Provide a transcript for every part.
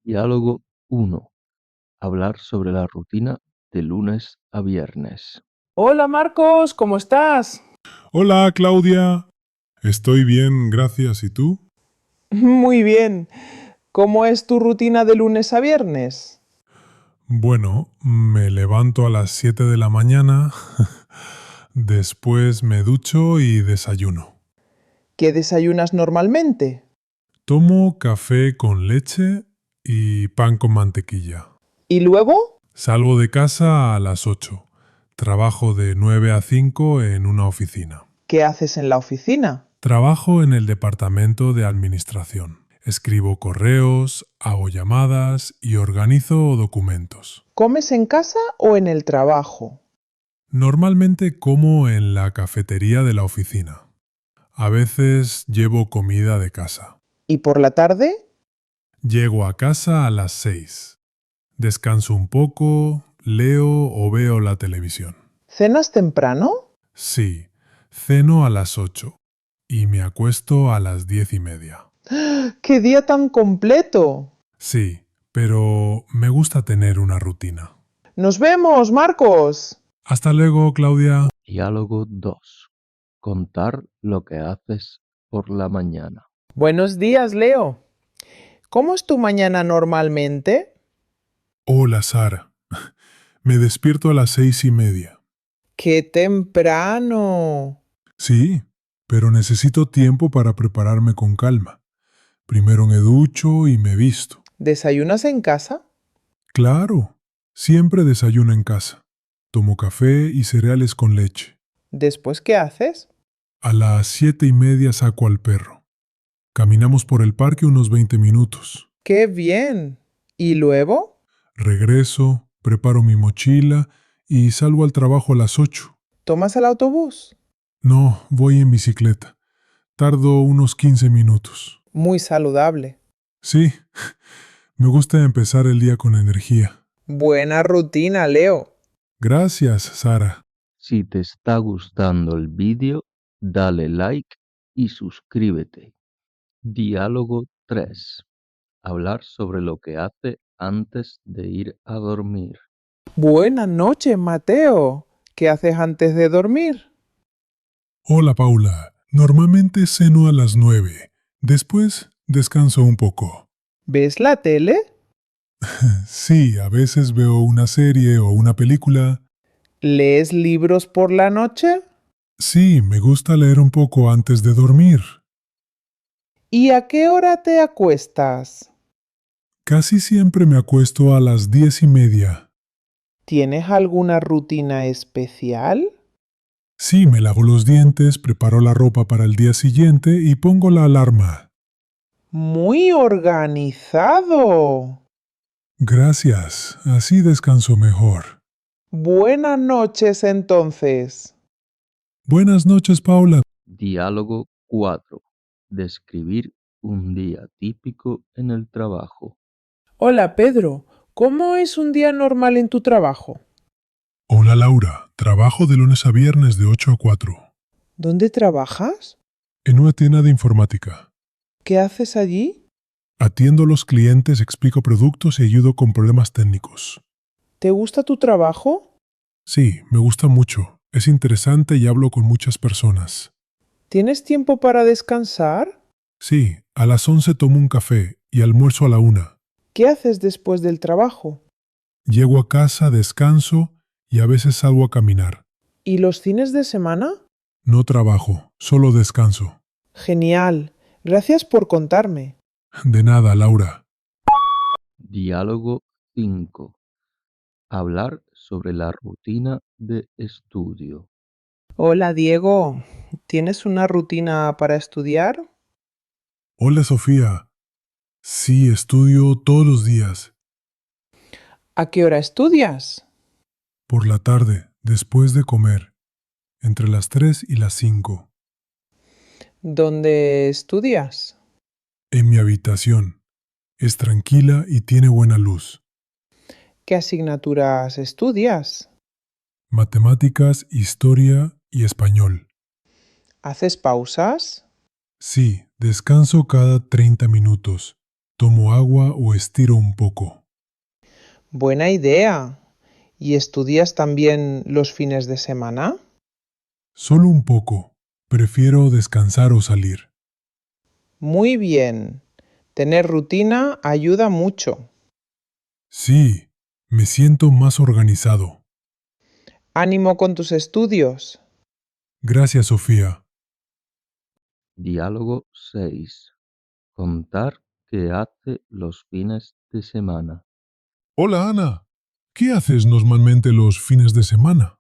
Diálogo 1. Hablar sobre la rutina de lunes a viernes. Hola Marcos, ¿cómo estás? Hola, Claudia. Estoy bien, gracias. ¿Y tú? Muy bien. ¿Cómo es tu rutina de lunes a viernes? Bueno, me levanto a las 7 de la mañana, después me ducho y desayuno. ¿Qué desayunas normalmente? Tomo café con leche y pan con mantequilla. ¿Y luego? Salgo de casa a las 8. Trabajo de 9 a 5 en una oficina. ¿Qué haces en la oficina? Trabajo en el departamento de administración. Escribo correos, hago llamadas y organizo documentos. ¿Comes en casa o en el trabajo? Normalmente como en la cafetería de la oficina. A veces llevo comida de casa. ¿Y por la tarde? Llego a casa a las 6. Descanso un poco, leo o veo la televisión. ¿Cenas temprano? Sí, ceno a las 8 y me acuesto a las 10:30. ¡Qué día tan completo! Sí, pero me gusta tener una rutina. ¡Nos vemos, Marcos! Hasta luego, Claudia. Diálogo 2. Contar lo que haces por la mañana. Buenos días, Leo. ¿Cómo es tu mañana normalmente? Hola, Sara. Me despierto a las 6:30. ¡Qué temprano! Sí, pero necesito tiempo para prepararme con calma. Primero me ducho y me visto. ¿Desayunas en casa? Claro, siempre desayuno en casa. Tomo café y cereales con leche. ¿Después qué haces? A las 7:30 saco al perro. Caminamos por el parque unos 20 minutos. ¡Qué bien! ¿Y luego? Regreso, preparo mi mochila y salgo al trabajo a las 8. ¿Tomas el autobús? No, voy en bicicleta. Tardo unos 15 minutos. Muy saludable. Sí, me gusta empezar el día con energía. Buena rutina, Leo. Gracias, Sara. Si te está gustando el vídeo, dale like y suscríbete. Diálogo 3. Hablar sobre lo que hace antes de ir a dormir. Buenas noches, Mateo. ¿Qué haces antes de dormir? Hola, Paula. Normalmente ceno a las 9. Después descanso un poco. ¿Ves la tele? Sí, a veces veo una serie o una película. ¿Lees libros por la noche? Sí, me gusta leer un poco antes de dormir. ¿Y a qué hora te acuestas? Casi siempre me acuesto a las 10:30. ¿Tienes alguna rutina especial? Sí, me lavo los dientes, preparo la ropa para el día siguiente y pongo la alarma. Muy organizado. Gracias, así descanso mejor. Buenas noches entonces. Buenas noches, Paula. Diálogo 4. Describir un día típico en el trabajo. Hola Pedro, ¿cómo es un día normal en tu trabajo? Hola, Laura. Trabajo de lunes a viernes de 8 a 4. ¿Dónde trabajas? En una tienda de informática. ¿Qué haces allí? Atiendo a los clientes, explico productos y ayudo con problemas técnicos. ¿Te gusta tu trabajo? Sí, me gusta mucho. Es interesante y hablo con muchas personas. ¿Tienes tiempo para descansar? Sí, a las 11 tomo un café y almuerzo a la 1. ¿Qué haces después del trabajo? Llego a casa, descanso y a veces salgo a caminar. ¿Y los fines de semana? No trabajo, solo descanso. Genial. Gracias por contarme. De nada, Laura. Diálogo 5. Hablar sobre la rutina de estudio. Hola Diego, ¿tienes una rutina para estudiar? Hola, Sofía. Sí, estudio todos los días. ¿A qué hora estudias? Por la tarde, después de comer. Entre las 3 y las 5. ¿Dónde estudias? En mi habitación. Es tranquila y tiene buena luz. ¿Qué asignaturas estudias? Matemáticas, historia y español. ¿Haces pausas? Sí, descanso cada 30 minutos. tomo agua o estiro un poco. Buena idea. ¿Y estudias también los fines de semana? Solo un poco. Prefiero descansar o salir. Muy bien. Tener rutina ayuda mucho. Sí, me siento más organizado. Ánimo con tus estudios. Gracias, Sofía. Diálogo 6. Contar qué hace los fines de semana. Hola, Ana. ¿Qué haces normalmente los fines de semana?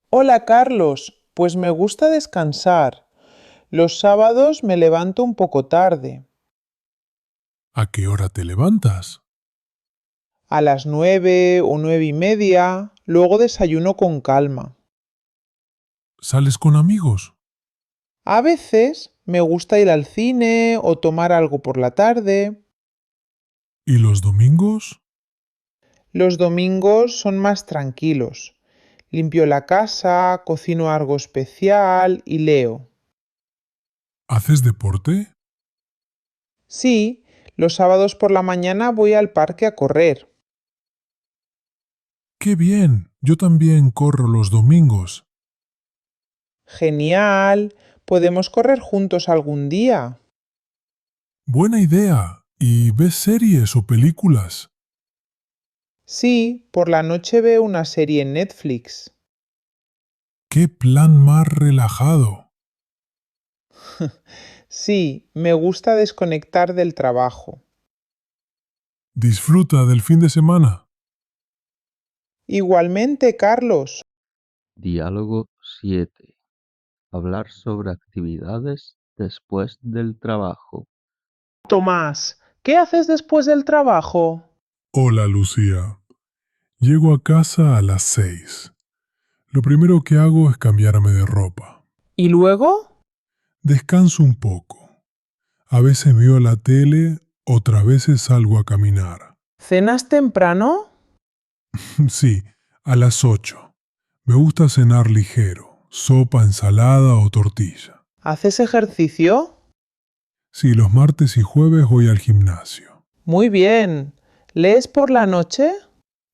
Hola Carlos, pues me gusta descansar. Los sábados me levanto un poco tarde, ¿A qué hora te levantas? a las 9 o 9:30, luego desayuno con calma. ¿Sales con amigos? A veces me gusta ir al cine o tomar algo por la tarde. ¿Y los domingos? Los domingos son más tranquilos. Limpio la casa, cocino algo especial y leo. ¿Haces deporte? Sí, los sábados por la mañana voy al parque a correr. ¡Qué bien! Yo también corro los domingos. Genial. ¿Podemos correr juntos algún día? Buena idea. ¿Y ves series o películas? Sí, por la noche veo una serie en Netflix. ¡Qué plan más relajado! Sí, me gusta desconectar del trabajo. Disfruta del fin de semana. Igualmente, Carlos. Diálogo 7. Hablar sobre actividades después del trabajo. Tomás, ¿qué haces después del trabajo? Hola, Lucía. Llego a casa a las 6. Lo primero que hago es cambiarme de ropa. ¿Y luego? Descanso un poco. A veces veo la tele, otras veces salgo a caminar. ¿Cenas temprano? Sí, a las 8. Me gusta cenar ligero, sopa, ensalada o tortilla. ¿Haces ejercicio? Sí, los martes y jueves voy al gimnasio. Muy bien. ¿Lees por la noche?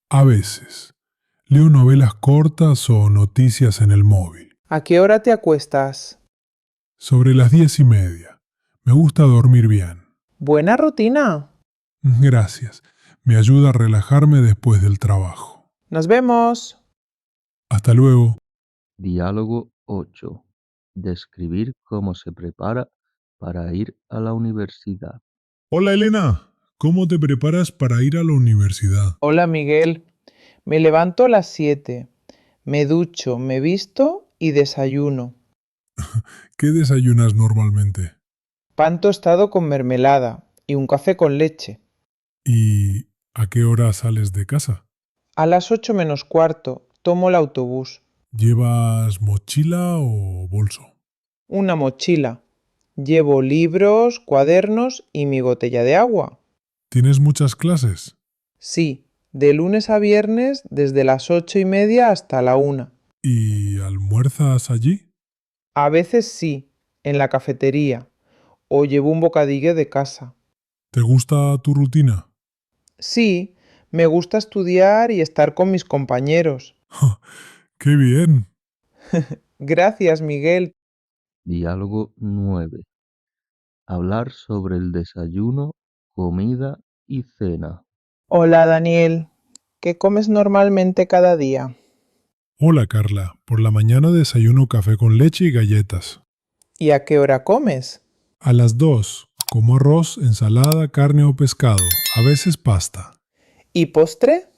A veces. Leo novelas cortas o noticias en el móvil. ¿A qué hora te acuestas? Sobre las 10:30. Me gusta dormir bien. Buena rutina. Gracias. Me ayuda a relajarme después del trabajo. Nos vemos. Hasta luego. Diálogo 8. Describir cómo se prepara para ir a la universidad. Hola, Elena. ¿Cómo te preparas para ir a la universidad? Hola Miguel. Me levanto a las 7. Me ducho, me visto y desayuno. ¿Qué desayunas normalmente? Pan tostado con mermelada y un café con leche. ¿Y a qué hora sales de casa? A las 8 menos cuarto tomo el autobús. ¿Llevas mochila o bolso? Una mochila. Llevo libros, cuadernos y mi botella de agua. ¿Tienes muchas clases? Sí, de lunes a viernes desde las 8:30 hasta la 1. ¿Y almuerzas allí? A veces sí, en la cafetería, o llevo un bocadillo de casa. ¿Te gusta tu rutina? Sí, me gusta estudiar y estar con mis compañeros. ¡Qué bien! Gracias, Miguel. Diálogo 9. Hablar sobre el desayuno, comida y cena. Hola, Daniel. ¿Qué comes normalmente cada día? Hola, Carla. Por la mañana desayuno café con leche y galletas. ¿Y a qué hora comes? A las 2 como arroz, ensalada, carne o pescado, a veces pasta. ¿Y postre?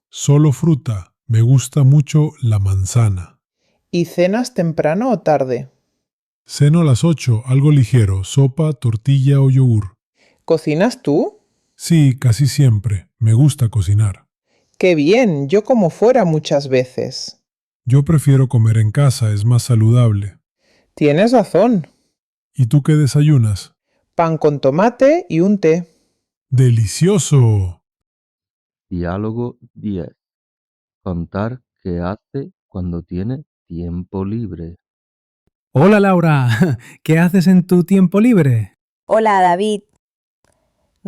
Solo fruta. Me gusta mucho la manzana. ¿Y cenas temprano o tarde? Ceno a las 8, algo ligero, sopa, tortilla o yogur. ¿Cocinas tú? Sí, casi siempre. Me gusta cocinar. ¡Qué bien! Yo como fuera muchas veces. Yo prefiero comer en casa, es más saludable. Tienes razón. ¿Y tú qué desayunas? Pan con tomate y un té. ¡Delicioso! Diálogo 10. Contar qué hace cuando tiene tiempo libre. Hola Laura, ¿qué haces en tu tiempo libre? Hola David,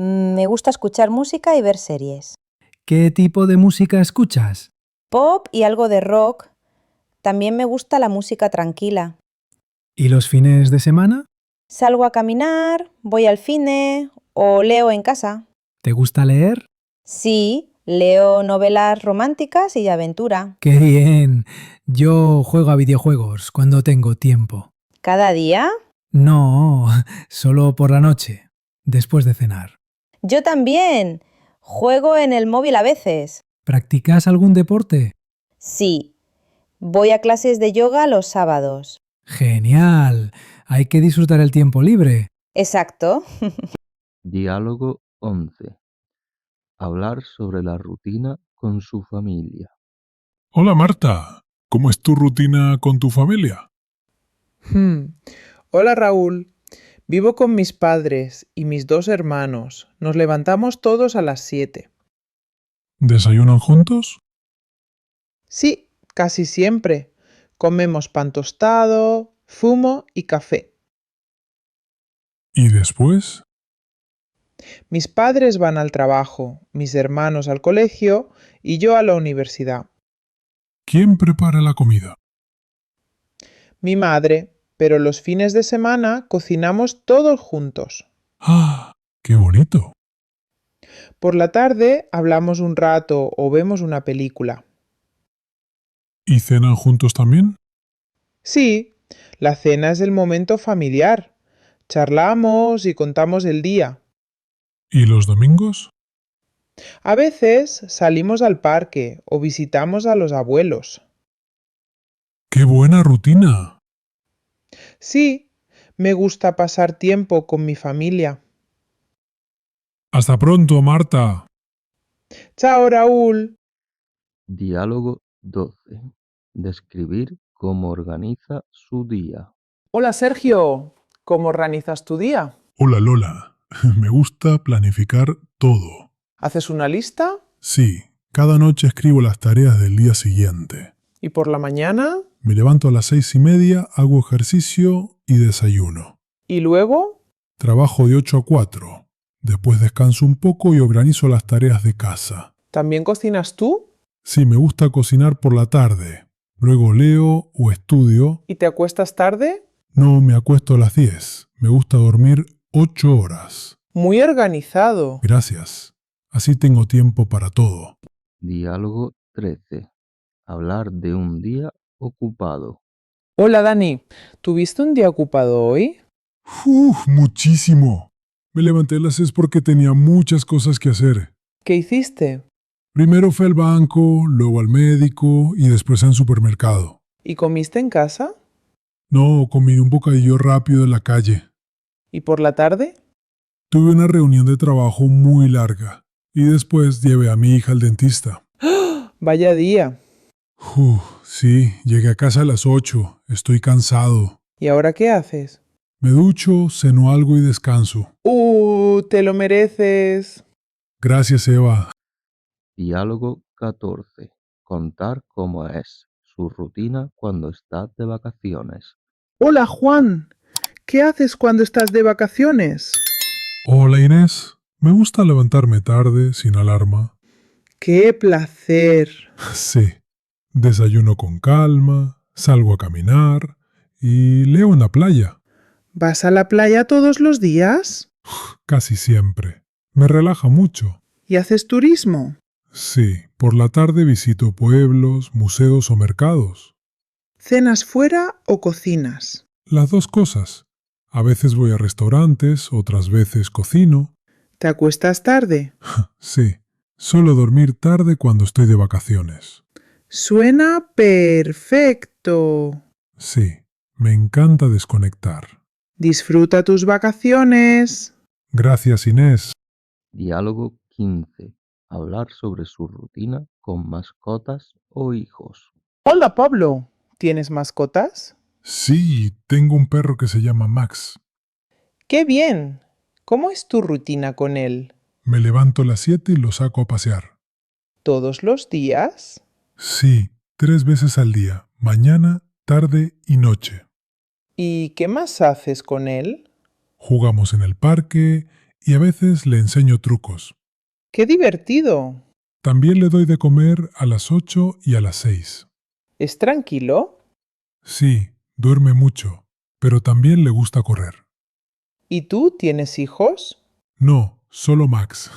Me gusta escuchar música y ver series. ¿Qué tipo de música escuchas? Pop y algo de rock. También me gusta la música tranquila. ¿Y los fines de semana? Salgo a caminar, voy al cine o leo en casa. ¿Te gusta leer? Sí, leo novelas románticas y de aventura. ¡Qué bien! Yo juego a videojuegos cuando tengo tiempo. ¿Cada día? No, solo por la noche, después de cenar. Yo también. Juego en el móvil a veces. ¿Practicas algún deporte? Sí, voy a clases de yoga los sábados. ¡Genial! Hay que disfrutar el tiempo libre. Exacto. Diálogo 11. Hablar sobre la rutina con su familia. Hola Marta, ¿cómo es tu rutina con tu familia? Hola Raúl. Vivo con mis padres y mis 2 hermanos. Nos levantamos todos a las 7. ¿Desayunan juntos? Sí, casi siempre. Comemos pan tostado, zumo y café. ¿Y después? Mis padres van al trabajo, mis hermanos al colegio y yo a la universidad. ¿Quién prepara la comida? Mi madre, pero los fines de semana cocinamos todos juntos. ¡Ah! ¡Qué bonito! Por la tarde hablamos un rato o vemos una película. ¿Y cenan juntos también? Sí, la cena es el momento familiar. Charlamos y contamos el día. ¿Y los domingos? A veces salimos al parque o visitamos a los abuelos. ¡Qué buena rutina! Sí, me gusta pasar tiempo con mi familia. Hasta pronto, Marta. Chao, Raúl. Diálogo 12. Describir cómo organiza su día. Hola, Sergio. ¿Cómo organizas tu día? Hola Lola. Me gusta planificar todo. ¿Haces una lista? Sí, cada noche escribo las tareas del día siguiente. ¿Y por la mañana? Me levanto a las 6:30, hago ejercicio y desayuno. ¿Y luego? Trabajo de 8 a 4. Después descanso un poco y organizo las tareas de casa. ¿También cocinas tú? Sí, me gusta cocinar por la tarde. Luego leo o estudio. ¿Y te acuestas tarde? No, me acuesto a las 10. Me gusta dormir 8 horas. Muy organizado. Gracias. Así tengo tiempo para todo. Diálogo 13. Hablar de un día ocupado. Hola, Dani. ¿Tuviste un día ocupado hoy? Muchísimo. Me levanté a las 6 porque tenía muchas cosas que hacer. ¿Qué hiciste? Primero fui al banco, luego al médico y después al supermercado. ¿Y comiste en casa? No, comí un bocadillo rápido en la calle. ¿Y por la tarde? Tuve una reunión de trabajo muy larga y después llevé a mi hija al dentista. Vaya día. Sí, llegué a casa a las 8. Estoy cansado. ¿Y ahora qué haces? Me ducho, ceno algo y descanso. Te lo mereces. Gracias, Eva. Diálogo 14. Contar cómo es su rutina cuando está de vacaciones. Hola, Juan. ¿Qué haces cuando estás de vacaciones? Hola, Inés. Me gusta levantarme tarde, sin alarma. ¡Qué placer! Sí. Desayuno con calma, salgo a caminar y leo en la playa. ¿Vas a la playa todos los días? Casi siempre. Me relaja mucho. ¿Y haces turismo? Sí, por la tarde visito pueblos, museos o mercados. ¿Cenas fuera o cocinas? Las dos cosas. A veces voy a restaurantes, otras veces cocino. ¿Te acuestas tarde? Sí, suelo dormir tarde cuando estoy de vacaciones. Suena perfecto. Sí, me encanta desconectar. Disfruta tus vacaciones. Gracias, Inés. Diálogo 15. Hablar sobre su rutina con mascotas o hijos. Hola, Pablo. ¿Tienes mascotas? Sí, tengo un perro que se llama Max. ¡Qué bien! ¿Cómo es tu rutina con él? Me levanto a las 7 y lo saco a pasear. ¿Todos los días? Sí, 3 veces al día, mañana, tarde y noche. ¿Y qué más haces con él? Jugamos en el parque y a veces le enseño trucos. ¡Qué divertido! También le doy de comer a las 8 y a las 6. ¿Es tranquilo? Sí, duerme mucho, pero también le gusta correr. ¿Y tú tienes hijos? No, solo Max,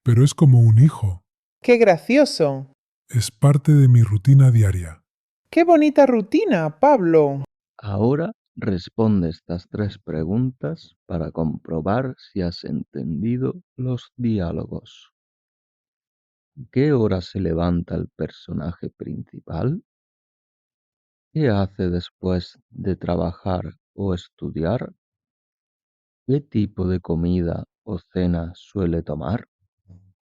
pero es como un hijo. ¡Qué gracioso! Es parte de mi rutina diaria. ¡Qué bonita rutina, Pablo! Ahora responde estas 3 preguntas para comprobar si has entendido los diálogos. ¿Qué hora se levanta el personaje principal? ¿Qué hace después de trabajar o estudiar? ¿Qué tipo de comida o cena suele tomar?